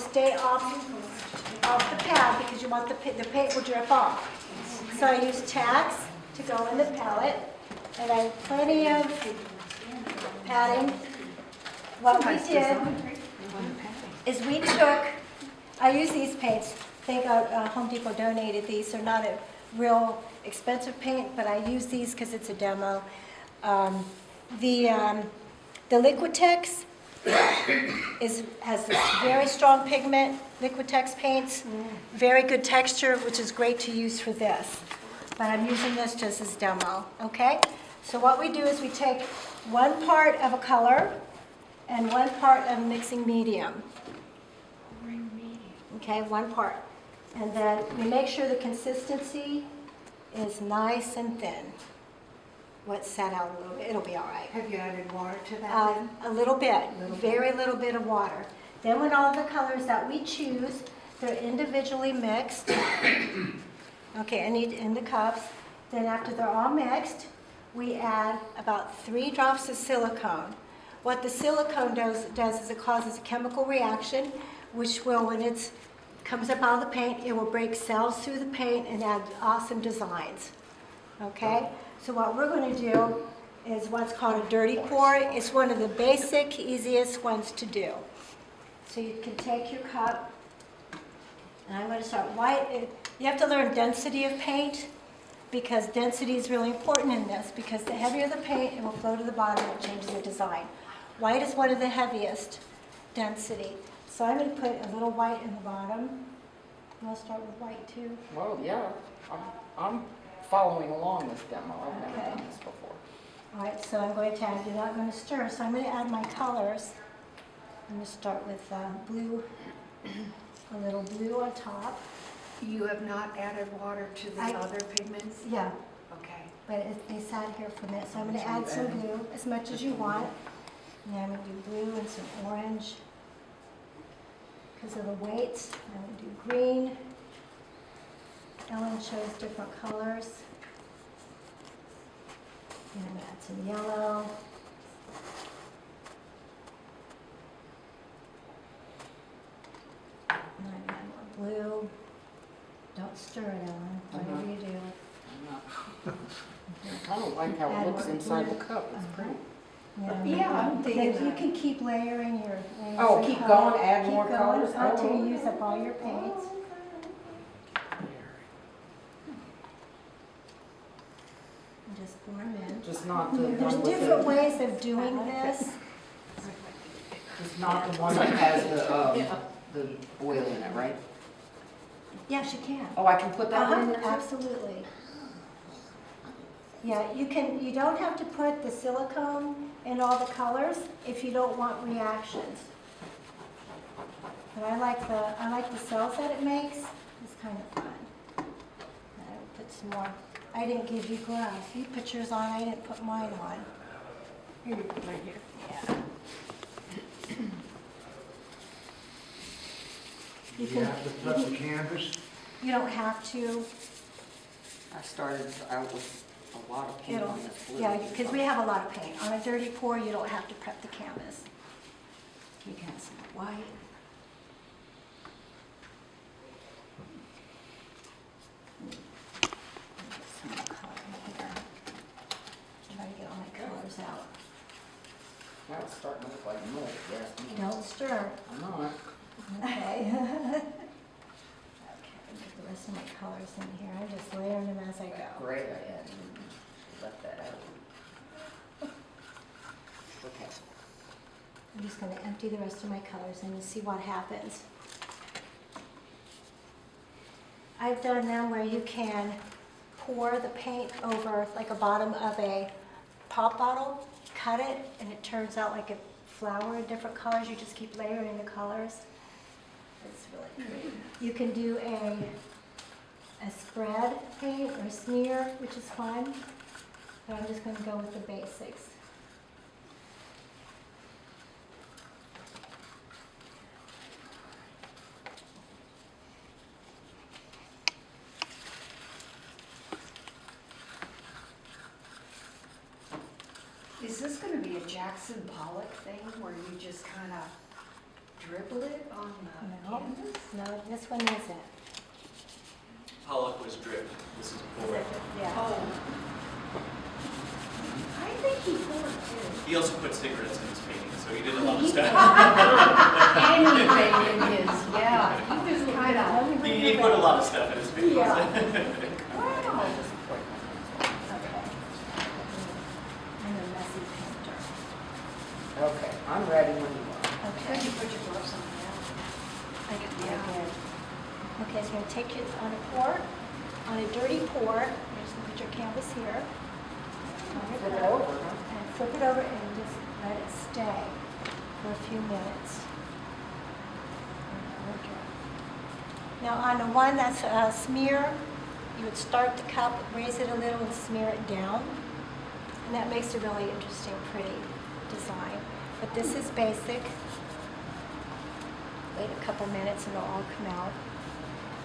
stay off the pad because you want the paint will drip off. So I use tacks to go in the palette, and I have plenty of padding. What we did is we took, I use these paints, they got, Home Depot donated these. They're not a real expensive paint, but I use these because it's a demo. The Liquitex has this very strong pigment. Liquitex paints, very good texture, which is great to use for this. But I'm using this just as demo, okay? So what we do is we take one part of a color and one part of a mixing medium. Okay, one part. And then we make sure the consistency is nice and thin. Let's set out a little bit, it'll be all right. Have you added water to that then? A little bit, very little bit of water. Then when all the colors that we choose, they're individually mixed. Okay, and in the cups. Then after they're all mixed, we add about 3 drops of silicone. What the silicone does is it causes a chemical reaction, which will, when it comes up out of the paint, it will break cells through the paint and add awesome designs. Okay? So what we're going to do is what's called a dirty pour. It's one of the basic, easiest ones to do. So you can take your cup, and I'm going to start white. You have to learn density of paint, because density is really important in this, because the heavier the paint, it will flow to the bottom and it changes the design. White is one of the heaviest density. So I'm going to put a little white in the bottom. I'll start with white too. Well, yeah, I'm following along this demo. I've never Okay. done this before. All right, so I'm going to add, you're not going to stir, so I'm going to add my colors. I'm going to start with blue, a little blue on top. You have not added water to the other pigments? Yeah, Okay. but they sat here for a minute, so I'm going to add some blue, as much as you want. And then I'm going to do blue and some orange. Because of the weights, I'm going to do green. Ellen shows different colors. And I'm going to add some yellow. And I'm going to add more blue. Don't stir it, Ellen, whatever you do. I'm not. I kind of like how Add it looks more inside the blue. cup. It's pretty. Yeah, I'm thinking You that. can keep layering your Oh, keep color. going, add Keep more going colors? until Oh. you use up all your paints. And just pour them in. Just not the There's one with different the, ways of doing this. just not the one that has the oil in it, right? Yes, you can. Oh, I can put that one in there too? Absolutely. Yeah, you can. You don't have to put the silicone in all the colors if you don't want reactions. But I like the cells that it makes. It's kind of fun. And I will put some more. I didn't give you gloves. You put yours on. I didn't put mine on. Here, right here. Yeah. You You have to touch the canvas? You don't have to. I started out with a lot of paint on this blue. Yeah, because we have a lot of paint. On a dirty pour, you don't have to prep the canvas. You can have some white. Get some more color in here. Try to get all my colors out. Now it's starting to look like milk, yes. Don't stir. I'm not. Okay. Okay, get the rest of my colors in here. I'm just layering them as I go. Great, I had left that out. Okay. I'm just going to empty the rest of my colors and you'll see what happens. I've done them where you can pour the paint over like a bottom of a pop bottle, cut it, and it turns out like a flower in different colors. You just keep layering the colors. It's really pretty. You can do a spread paint or smear, which is fun. But I'm just going to go with the basics. Is this going to be a Jackson Pollock thing where you just kind of dribble it on the No, No, this one isn't. Pollock was drip. This is pour. Yeah. Oh. I think he poured too. He also put cigarettes in his painting, so he did a lot of stuff. Anything in his, yeah. He was kind of, He put a lot of stuff in his paintings. wow. Okay. I'm a messy painter. Okay, I'm ready when you are. Okay. Could you put your gloves on now? I can do it again. Okay, so you're going to take it on a pour, on a dirty pour. You're just going to put your canvas here. Flip it over, huh? And flip it over and just let it stay for a few minutes. Okay. Now on the one that's a smear, you would start the cup, raise it a little and smear it down. And that makes a really interesting, pretty design. But this is basic. Wait a couple minutes and it'll all come out.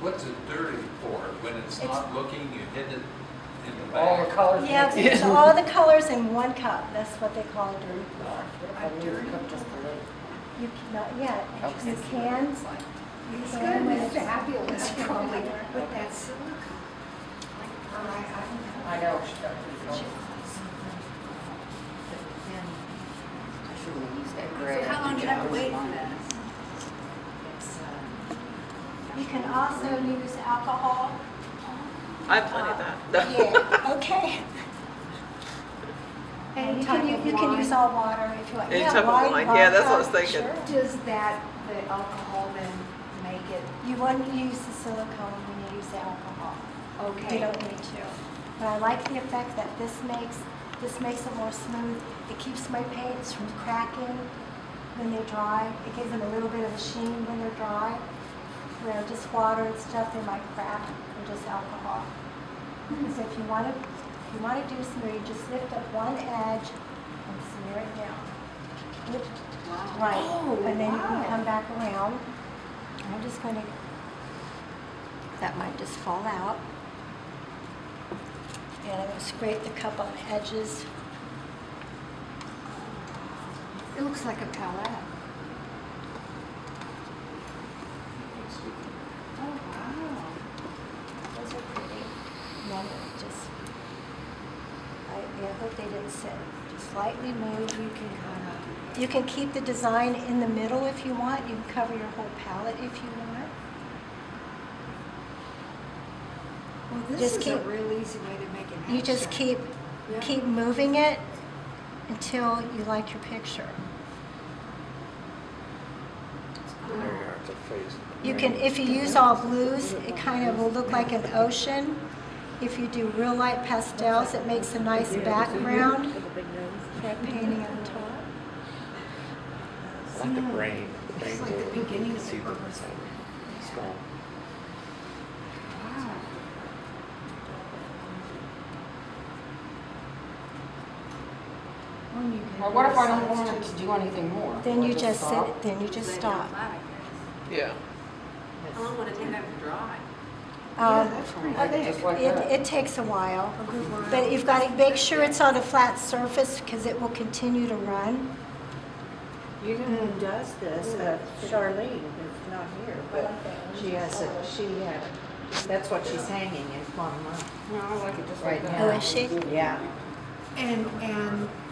What's a dirty pour? When it's not looking, you hit it in the All the back. colors. Yeah, mixed. it's all the colors in one cup. That's what they call a dirty pour. What if I leave the cup just a little? You not yet. Okay. You can. It's gonna be fabulous probably with that silicone. Or I don't know. I know. She got pretty cool. I shouldn't have used that gray. So how long do you have to wait for that? You can also use alcohol. I have plenty of that. Yeah, okay. And you can, you can use all water if you want. Any Yeah, type of wine. Yeah, that's what I was vodka, thinking. sure. Does that, the alcohol then make it, You wouldn't use the silicone when you use the alcohol. You okay? don't need to. But I like the effect that this makes. This makes it more smooth. It keeps my paints from cracking when they dry. It gives them a little bit of a sheen when they're dry. Where just water and stuff, they might crack, or just alcohol. Because if you want to do smear, you just lift up one edge and smear it down. Right, and then you can come back around. I'm just going to, that might just fall out. And I'm going to scrape the cup on the edges. It looks like a palette. Oh, wow. Those are pretty. And then just, I hope they didn't sit. Just slightly move. You can keep the design in the middle if you want. You can cover your whole palette if you want. Well, this Just is a keep- real easy way to make an You just abstract. keep moving it until you like your picture. You can, if you use all blues, it kind of will look like an ocean. If you do real light pastels, it makes a nice background for a painting on top. I like the brain. The brain It's like the beginning of the see the purpose. strong. Wow. When you get Well, what if I don't this want size it too. to do anything more? Then Will you it just stop? sit, then you just stop. Yeah. How long would it take that to dry? Yeah, that's pretty thick. Just like that. It takes a while, A good while. but you've got to make sure it's on a flat surface because it will continue to run. You know who does this? Charlene, who's not here, but she has that's what she's hanging in Plum Run. No, I like it just Right like Oh, that. is she? Yeah. And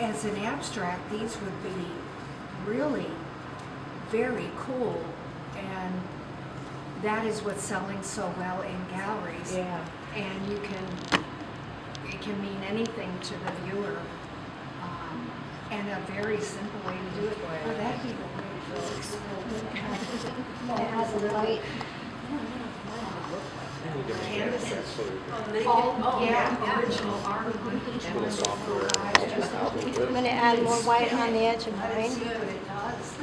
as an abstract, these would be really very cool. And that is what's selling so well in galleries. Yeah. And it can mean anything to the viewer. And a very simple way to do it. Oh, that'd be really cool. It has a light. Canvases. Oh, Yeah, original art. Little software. I'm going to add more white on the edge of Let's mine. see what it does.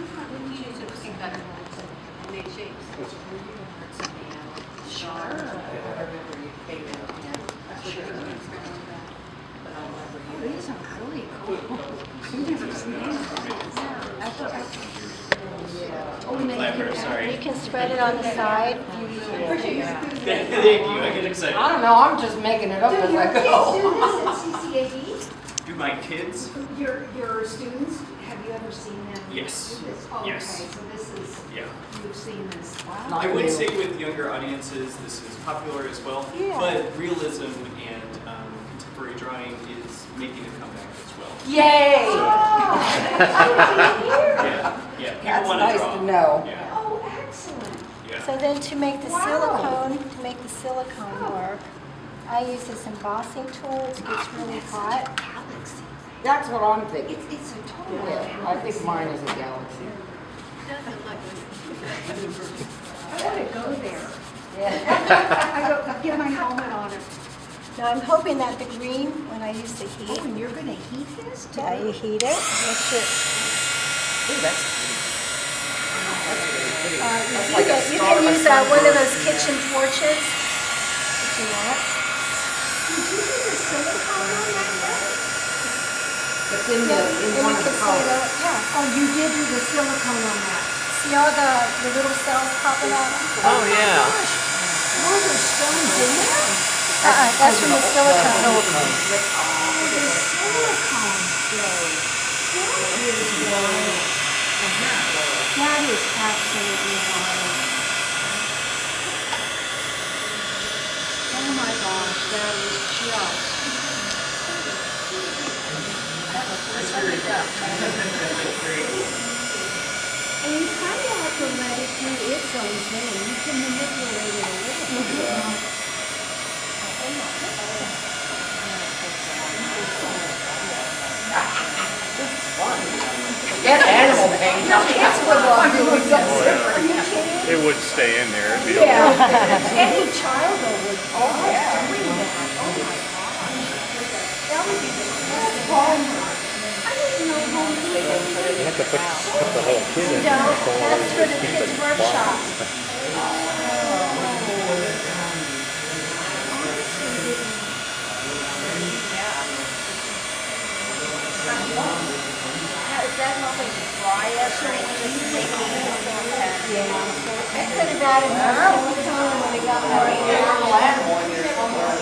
We use it to see better and make shapes. Oh, these are really cool. You've never seen these. Clever, sorry. You can spread it on the side. Thank you, I get excited. I don't know, I'm just making it up as I go. Do your kids do this at CCAD? Do my kids? Your students, have you ever seen them? Yes. do this? Oh, Yes. Okay, so this is, Yeah. you've seen this. Wow. Not I would new. say with younger audiences, this is popular as well. Yeah. But realism and contemporary drawing is making a comeback as well. Yay! Yeah, people That's want to nice draw. to know. Yeah, Oh, excellent. yeah. So then to make the Wow. silicone work, I use this embossing tool. It gets really hot. Galaxy. That's what I'm thinking. It's a total. Yeah, I think mine is a galaxy. Doesn't look I want to go there. Yeah. I go, get my helmet on it. Now I'm hoping that the green, when I use the Oh, heat, and you're gonna heat this too? yeah, you heat it. Make sure, Ooh, that's pretty. you That's heat like a it. You star- can a use one of sunburst. those kitchen torches if you want. Did you do the silicone on that yet? It's in Yeah, in and one you of the can see colors. it, yeah. Oh, you did do the silicone on that. See all the little cells popping out? Oh, yeah. Were there stones in there? That's from the silicone. Oh, the silicone stage. That is wild. That is absolutely wild. Oh my gosh, that is just. And you kind of have to let it do its own thing. You can manipulate it a little bit. Get animal paint. Kids would love doing something different. It would stay in there. It'd be Yeah. okay. Any child though would Oh, yeah. doing that. Oh my gosh. That would be the best fun. I didn't know how many. You have to put the whole kid in No, there. So that's for the keep kids' it workshop. Is that helping dry us or just making it? Yeah. I could have added more silicone when we got that. Animal animal in there somewhere.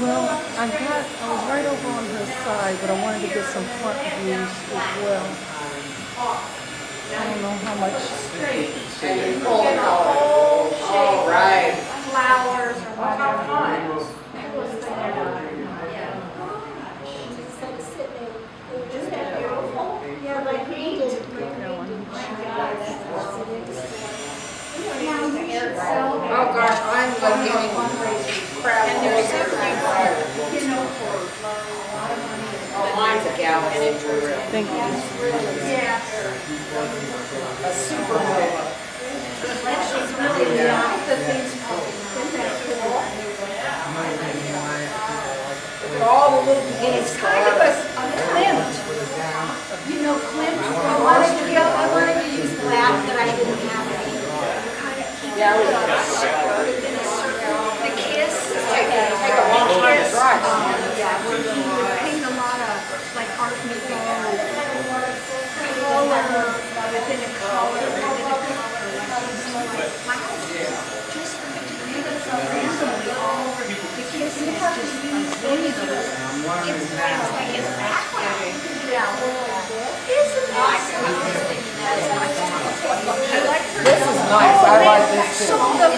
Well, I was right over on her side, but I wanted to get some front views as well. I don't know how much. All right. Flowers or whatever. It's like sitting there. Isn't that beautiful? Yeah, like we did. Oh gosh, I'm like getting crap. And there's something, you know, Oh, mine's a galaxy for real. Thank you. yeah. A supernova. She's really not the things popping out. Isn't that cool? Look at all the little beginning It's kind of stars. a Klimt. You know Klimt I from wanted to use black, but I didn't have any. Yeah, it was The Kiss. take a long time to dry. Yeah, where he would paint a lot of like Art Nouveau color within a color within a color. Like just randomly all over. The Kiss is just amazing. It's like his background. Yeah. Isn't that something? I like her. This is nice, I like this So too. the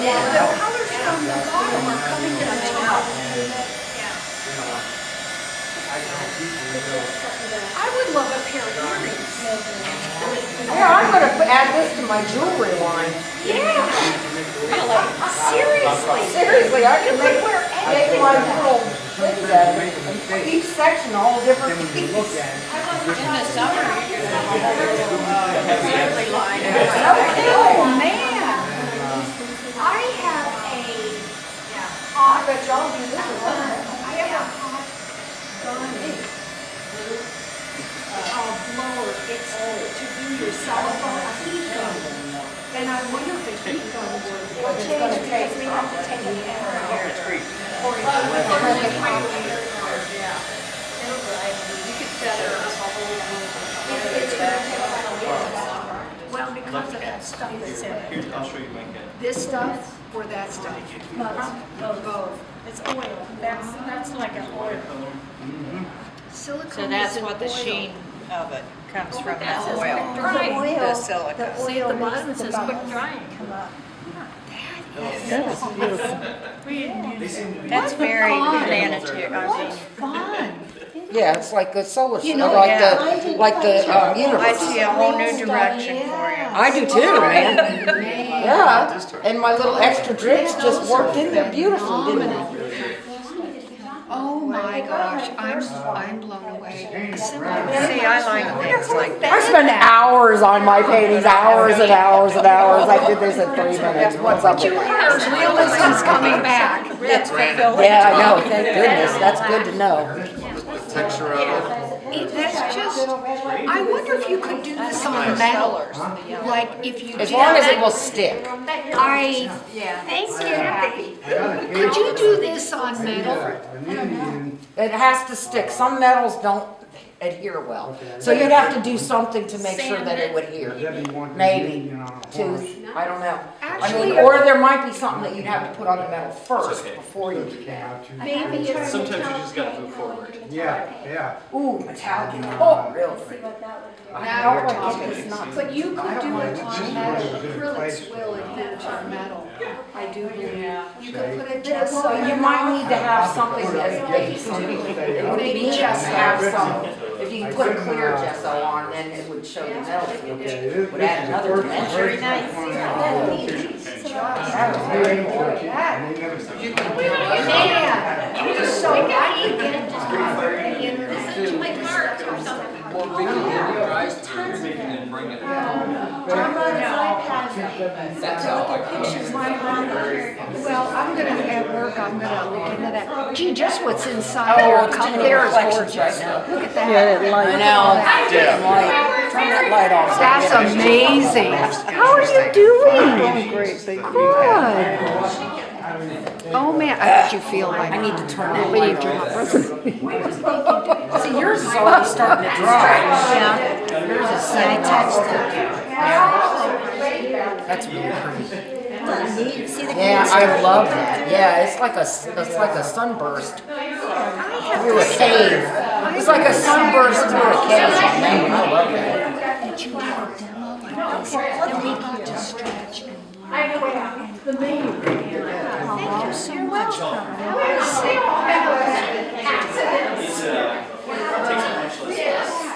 colors from the bottom are coming to the top. I would love a pair of earrings. Yeah, I'm gonna add this to my jewelry line. Yeah. Seriously. Seriously, I can make Wear my little things out of it. Each section, a whole different piece. In the summer, you can have a little assembly line. Oh, man. I have a I bet y'all do this as well. I have a hot gun blower. It's to do your cell phone, a wonder if the heat gun would. We'll change because we have to take it out. Well, because of that stuff that's in it. Here's, I'll show you my kit. This stuff or that stuff? Both. It's oil. That's like an oil. Silicone So that's is what the oil. sheen of it comes from, That the says oil. quick drying. The oil, The silicone. the See at the oil bottom, makes it the says quick bubbles drying. come up. That's very sanitary. I mean, Fun. Yeah, it's like a solar, You know, like yeah. the universe. I see a whole new direction for you. I do too, man. Yeah, and my little extra drips just worked in there beautifully, didn't they? Oh my gosh, I'm blown away. See, I like things like that. I spend hours on my paintings, hours and hours and hours. I did this in 3 minutes. What's up with that? Realism's coming back. Yeah, I know, thank goodness. That's good to know. Texture of it. That's just, I wonder if you could do this on metal. Like if you As did long as it that- will stick. I, thank you. Could you do this on metal? It has to stick. Some metals don't adhere well. So you'd have to do something to make sure that it would adhere. Maybe. Tooth, I don't know. I mean, or there might be something that you'd have to put on the metal first before you do that. Maybe it's. Sometimes you just gotta move forward. Yeah. Ooh, metallic. Oh, really? See what that would do. Now we're It's talking. not- But you could do it Just on was metal. in Acrylics place. will adhere to metal. I do believe. You could put a So gesso. you might need to have something that's base. Maybe just have some, if you put a clear gesso on, then it would show the metal. It would add another dimension. Very nice. Man, so I could get the internet. Like Mark or something. Well, we can get it dry and bring it. Jump on his iPad. That's how I come. Well, I'm gonna, at work, I'm gonna look into that. Gee, just what's inside Oh, your it's cup too many there is reflections gorgeous. right now. Look at that. I know. Turn that light off. That's amazing. How are you doing? Good. Oh man, I bet you feel like. I need to turn that light off. See, yours is already starting to dry. Yeah. Yours is I touched That's really pretty. it. See the Yeah, I love that. Yeah, it's like a sunburst through a cave. It's like a sunburst through a cave. Man, I love that. Did you have a demo like this? Then we got to stretch and learn. Thank you so much. It's, takes a much less.